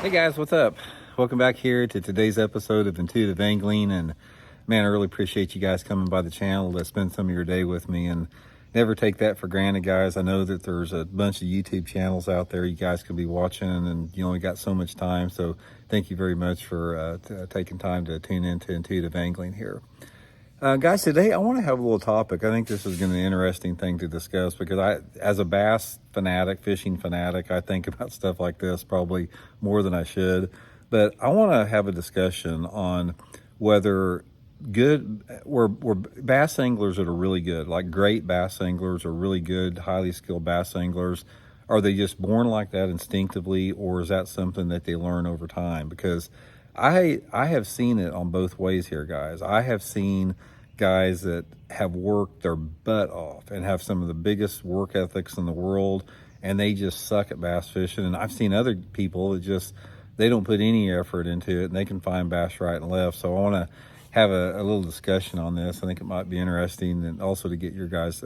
Hey guys, what's up? Welcome back here to today's episode of Intuitive Angling. And man, I really appreciate you guys coming by the channel to spend some of your day with me, and never take that for granted, guys. I know that there's a bunch of YouTube channels out there you guys could be watching, and you only got so much time. So thank you very much for taking time to tune into Intuitive Angling here. Guys, today I want to have a little topic. I think this is going to be an interesting thing to discuss, because as a bass fanatic, fishing fanatic, I think about stuff like this probably more than I should. But I want to have a discussion on whether we're bass anglers that are really good, like great bass anglers, or really good, highly skilled bass anglers, are they just born like that instinctively, or is that something that they learn over time? Because I have seen it on both ways here, guys. I have seen guys that have worked their butt off and have some of the biggest work ethics in the world, and they just suck at bass fishing. And I've seen other people that just, they don't put any effort into it, and they can find bass right and left. So I want to have a little discussion on this. I think it might be interesting, and also to get your guys'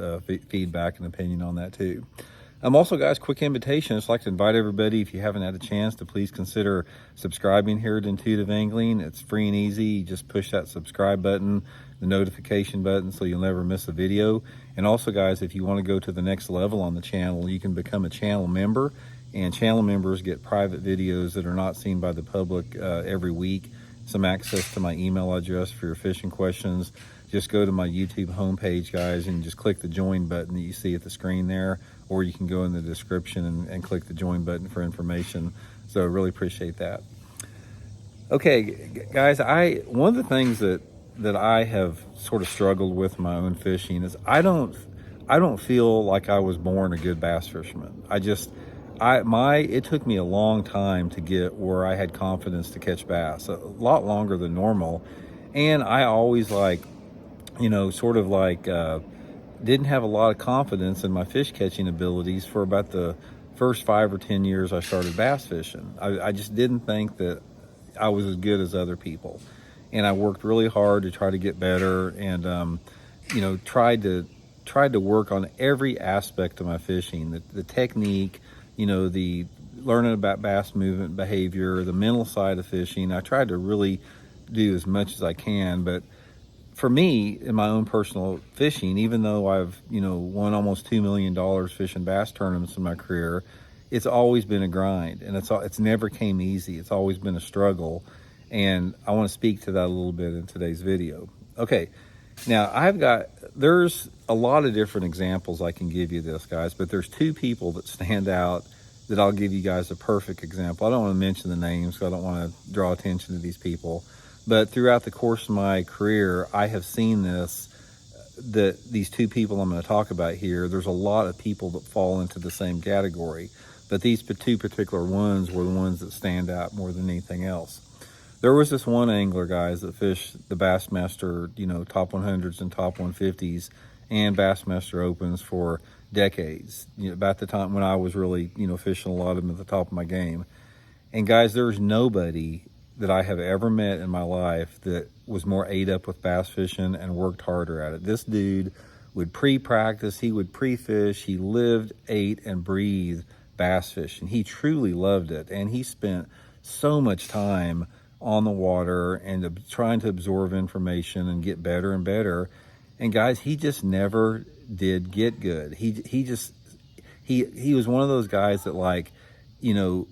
feedback and opinion on that too. Also, guys, quick invitation. I'd just like to invite everybody, if you haven't had a chance, to please consider subscribing here at Intuitive Angling. It's free and easy. You just push that subscribe button, the notification button, so you'll never miss a video. And also, guys, if you want to go to the next level on the channel, you can become a channel member. And channel members get private videos that are not seen by the public every week. Some access to my email address for your fishing questions. Just go to my YouTube homepage, guys, and just click the join button that you see at the screen there, or you can go in the description and click the join button for information. So I really appreciate that. Okay, guys, one of the things that I have sort of struggled with in my own fishing is I don't feel like I was born a good bass fisherman. It took me a long time to get where I had confidence to catch bass, a lot longer than normal. And I always didn't have a lot of confidence in my fish catching abilities for about the first 5 or 10 years I started bass fishing. I just didn't think that I was as good as other people. And I worked really hard to try to get better, and tried to work on every aspect of my fishing, the technique, the learning about bass movement behavior, the mental side of fishing. I tried to really do as much as I can. But for me, in my own personal fishing, even though I've won almost $2 million fishing bass tournaments in my career, it's always been a grind, and it's never came easy. It's always been a struggle, and I want to speak to that a little bit in today's video. Okay, now there's a lot of different examples I can give you this, guys, but there's two people that stand out that I'll give you guys a perfect example. I don't want to mention the names, because I don't want to draw attention to these people. But throughout the course of my career, I have seen that these two people I'm going to talk about here, there's a lot of people that fall into the same category. But these two particular ones were the ones that stand out more than anything else. There was this one angler, guys, that fished the Bassmaster, top 100s and top 150s and Bassmaster Opens for decades. About the time when I was really, fishing a lot of them at the top of my game. And guys, there's nobody that I have ever met in my life that was more ate up with bass fishing and worked harder at it. This dude would pre-practice, he would pre-fish, he lived, ate, and breathed bass fishing. He truly loved it, and he spent so much time on the water and trying to absorb information and get better and better. And guys, he just never did get good. He was one of those guys that,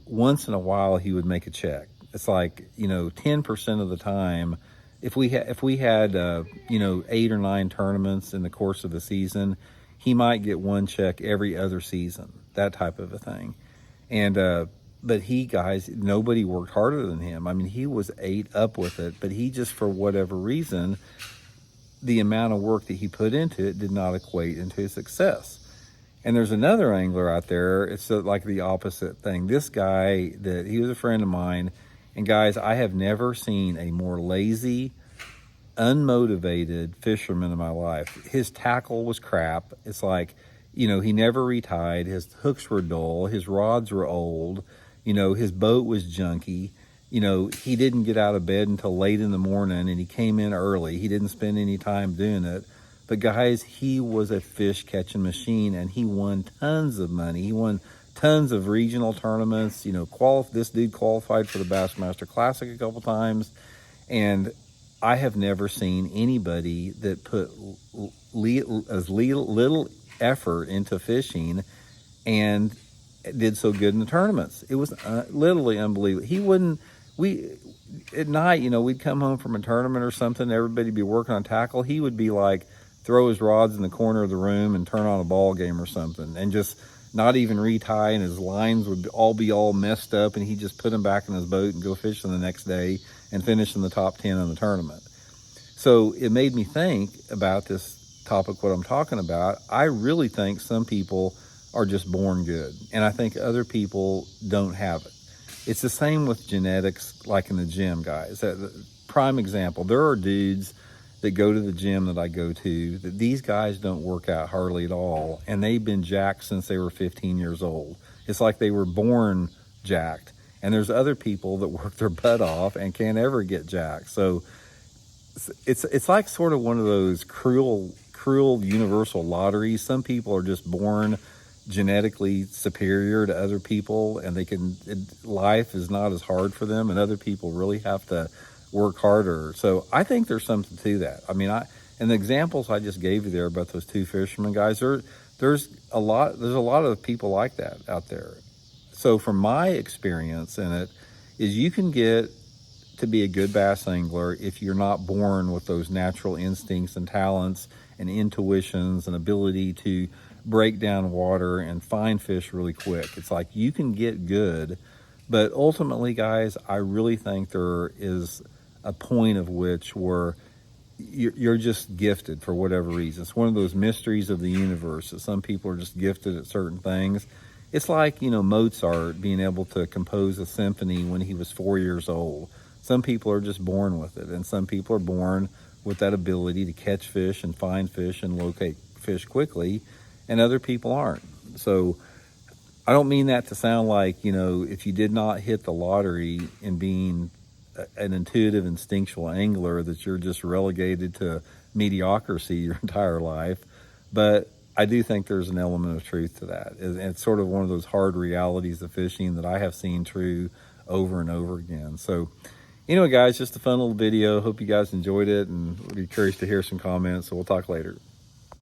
once in a while he would make a check. It's 10% of the time, if we had 8 or 9 tournaments in the course of the season, he might get one check every other season, that type of a thing. And but nobody worked harder than him. I mean, he was ate up with it, but he just, for whatever reason, the amount of work that he put into it did not equate into his success. And there's another angler out there, it's like the opposite thing. This guy, he was a friend of mine. And guys, I have never seen a more lazy, unmotivated fisherman in my life. His tackle was crap. It's he never retied. His hooks were dull. His rods were old. His boat was junky. He didn't get out of bed until late in the morning, and he came in early. He didn't spend any time doing it. But guys, he was a fish catching machine, and he won tons of money. He won tons of regional tournaments. You know, this dude qualified for the Bassmaster Classic a couple times, and I have never seen anybody that put as little effort into fishing and did so good in the tournaments. It was literally unbelievable. At night, you know, we'd come home from a tournament or something, everybody'd be working on tackle. He would be like, throw his rods in the corner of the room and turn on a ball game or something, and just not even retie, and his lines would be all messed up, and he'd just put them back in his boat and go fishing the next day and finish in the top 10 in the tournament. So it made me think about this topic, what I'm talking about. I really think some people are just born good, and I think other people don't have it. It's the same with genetics, like in the gym, guys. Prime example, there are dudes that go to the gym that I go to, that these guys don't work out hardly at all, and they've been jacked since they were 15 years old. It's like they were born jacked. And there's other people that work their butt off and can't ever get jacked. So it's like sort of one of those cruel universal lotteries. Some people are just born genetically superior to other people, and life is not as hard for them, and other people really have to work harder. So I think there's something to that. I mean, and the examples I just gave you there about those two fishermen guys, there's a lot of people like that out there. So from my experience in it, is you can get to be a good bass angler if you're not born with those natural instincts and talents and intuitions and ability to break down water and find fish really quick. It's like you can get good, but ultimately, guys, I really think there is a point of which where you're just gifted for whatever reason. It's one of those mysteries of the universe that some people are just gifted at certain things. It's like, you know, Mozart being able to compose a symphony when he was 4 years old. Some people are just born with it, and some people are born with that ability to catch fish and find fish and locate fish quickly, and other people aren't. So I don't mean that to sound like, you know, if you did not hit the lottery in being an intuitive, instinctual angler, that you're just relegated to mediocrity your entire life. But I do think there's an element of truth to that. And it's sort of one of those hard realities of fishing that I have seen true over and over again. So anyway, guys, just a fun little video. Hope you guys enjoyed it, and we'll be curious to hear some comments. So we'll talk later.